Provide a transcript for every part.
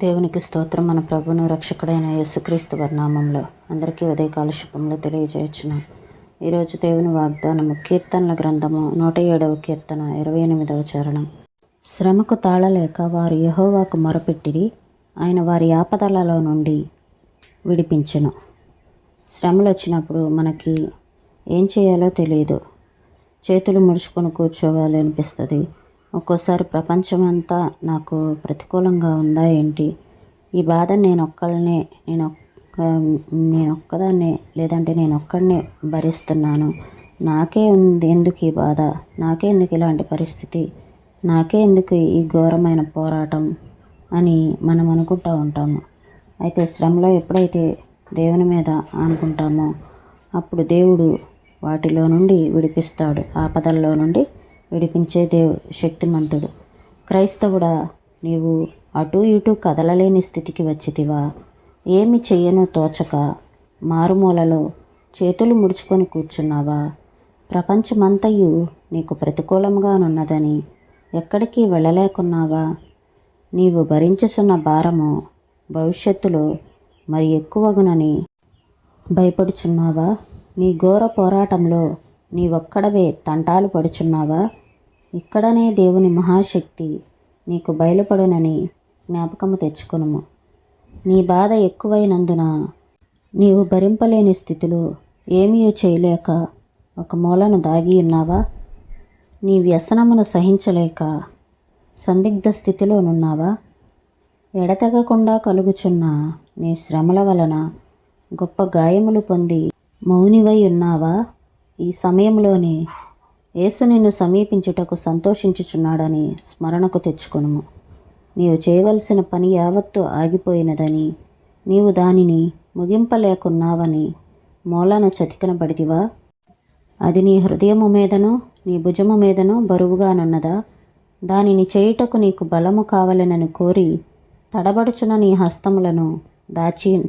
దేవునికి స్తోత్రం. మన ప్రభువును రక్షకుడైన యేసుక్రీస్తు నామములో అందరికీ ఉదయకాల శుభములు తెలియజేయుచున్నాం. ఈరోజు దేవుని వాగ్దానము కీర్తనల గ్రంథము 107వ కీర్తన 28వ చరణం. శ్రమకు తాళలేక వారు యెహోవాకు మొరపెట్టిరి, ఆయన వారి ఆపదలలో నుండి విడిపించెను. శ్రమలు వచ్చినప్పుడు మనకి ఏం చేయాలో తెలియదు. చేతులు ముడుచుకొని కూర్చోవాలి అనిపిస్తుంది. ఒక్కోసారి ప్రపంచమంతా నాకు ప్రతికూలంగా ఉందా ఏంటి, ఈ బాధ నేను ఒక్కదాన్నే లేదంటే నేను ఒక్కడనే భరిస్తున్నాను, నాకే ఉంది ఎందుకు ఈ బాధ, నాకే ఎందుకు ఇలాంటి పరిస్థితి, నాకే ఎందుకు ఈ ఘోరమైన పోరాటం అని మనం అనుకుంటూ ఉంటాము. అయితే శ్రమలో ఎప్పుడైతే దేవుని మీద అనుకుంటామో అప్పుడు దేవుడు వాటిలో నుండి విడిపిస్తాడు. ఆపదల్లో నుండి విడిపించే శక్తిమంతుడు. క్రైస్తవుడా, నీవు అటు ఇటు కదలలేని స్థితికి వచ్చితివా? ఏమి చెయ్యనో తోచక మారుమూలలో చేతులు ముడుచుకొని కూర్చున్నావా? ప్రపంచమంతయు నీకు ప్రతికూలంగానున్నదని ఎక్కడికి వెళ్ళలేకున్నావా? నీవు భరించుచున్న భారము భవిష్యత్తులో మరి ఎక్కువగునని భయపడుచున్నావా? నీ ఘోర పోరాటంలో నీవొక్కడవే తంటాలు పడుచున్నావా? ఇక్కడనే దేవుని మహాశక్తి నీకు బయలుపడునని జ్ఞాపకము తెచ్చుకొనుము. నీ బాధ ఎక్కువైనందున నీవు భరింపలేని స్థితిలో ఏమీ చేయలేక ఒక మూలను దాగి ఉన్నావా? నీ వ్యసనమును సహించలేక సందిగ్ధ స్థితిలోనున్నావా? ఎడతెగకుండా కలుగుచున్న నీ శ్రమల వలన గొప్ప గాయములు పొంది మౌనివై ఉన్నావా? ఈ సమయంలోనే యేసు నిన్ను సమీపించుటకు సంతోషించుచున్నాడని స్మరణకు తెచ్చుకొనుము. నీవు చేయవలసిన పని యావత్తు ఆగిపోయినదని, నీవు దానిని ముగింపలేకున్నావని మూలన చతికినబడితివా? అది నీ హృదయము మీదనో నీ భుజము మీదనో బరువుగానున్నదా? దానిని చేయుటకు నీకు బలము కావలెనని కోరి తడబడుచున్న నీ హస్తములను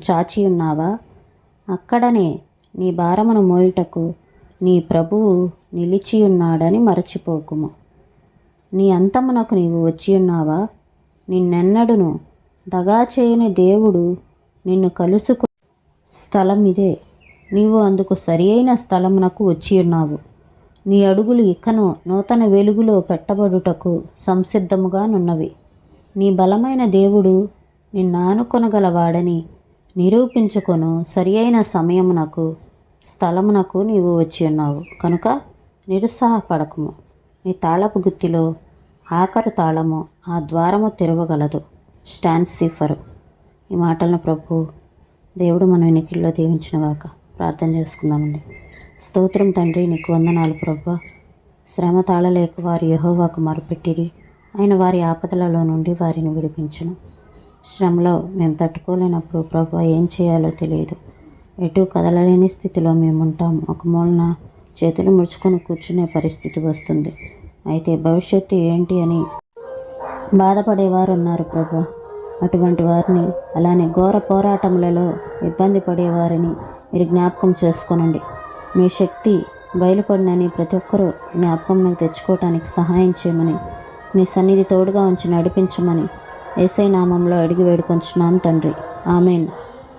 చాచి ఉన్నావా? అక్కడనే నీ భారమును మోయుటకు నీ ప్రభువు నిలిచియున్నాడని మరచిపోకుము. నీ అంతమునకు నీవు వచ్చియున్నావా? నిన్నెన్నడును దగా చేయని దేవుడు నిన్ను కలుసుకు స్థలం ఇదే. నీవు అందుకు సరి అయిన స్థలమునకు వచ్చియున్నావు. నీ అడుగులు ఇకను నూతన వెలుగులో పెట్టబడుటకు సంసిద్ధముగానున్నవి. నీ బలమైన దేవుడు నిన్నానుకొనగలవాడని నిరూపించుకొను సరి అయిన సమయమునకు స్థలమునకు నీవు వచ్చి ఉన్నావు కనుక నిరుత్సాహపడకుము. నీ తాళపు గుత్తిలో ఆఖరు తాళము ఆ ద్వారము తెరవగలదు. స్టాండ్ సీఫరు. ఈ మాటలను ప్రభు దేవుడు మన వెనుకల్లో దీవించినగాక. ప్రార్థన చేసుకుందామండి. స్తోత్రం తండ్రి, నీకు వందనాలు ప్రభు. శ్రమ తాళలేక వారు యెహోవాకు మొరపెట్టిరి, ఆయన వారి ఆపదలలో నుండి వారిని విడిపించును. శ్రమలో మేము తట్టుకోలేనప్పుడు ప్రభు ఏం చేయాలో తెలియదు. ఎటు కదలలేని స్థితిలో మేము ఉంటాం. ఒక మూలన చేతులు ముడుచుకొని కూర్చునే పరిస్థితి వస్తుంది. అయితే భవిష్యత్తు ఏంటి అని బాధపడేవారు ఉన్నారు ప్రభు. అటువంటి వారిని, అలానే ఘోర పోరాటములలో ఇబ్బంది పడేవారిని మీరు జ్ఞాపకం చేసుకోనండి. మీ శక్తి బయలుపడినని ప్రతి ఒక్కరూ జ్ఞాపకం తెచ్చుకోవటానికి సహాయం చేయమని, మీ సన్నిధి తోడుగా ఉంచి నడిపించమని యేసయ్య నామంలో అడిగి వేడుకొంచున్నాం తండ్రి. ఆమేన్.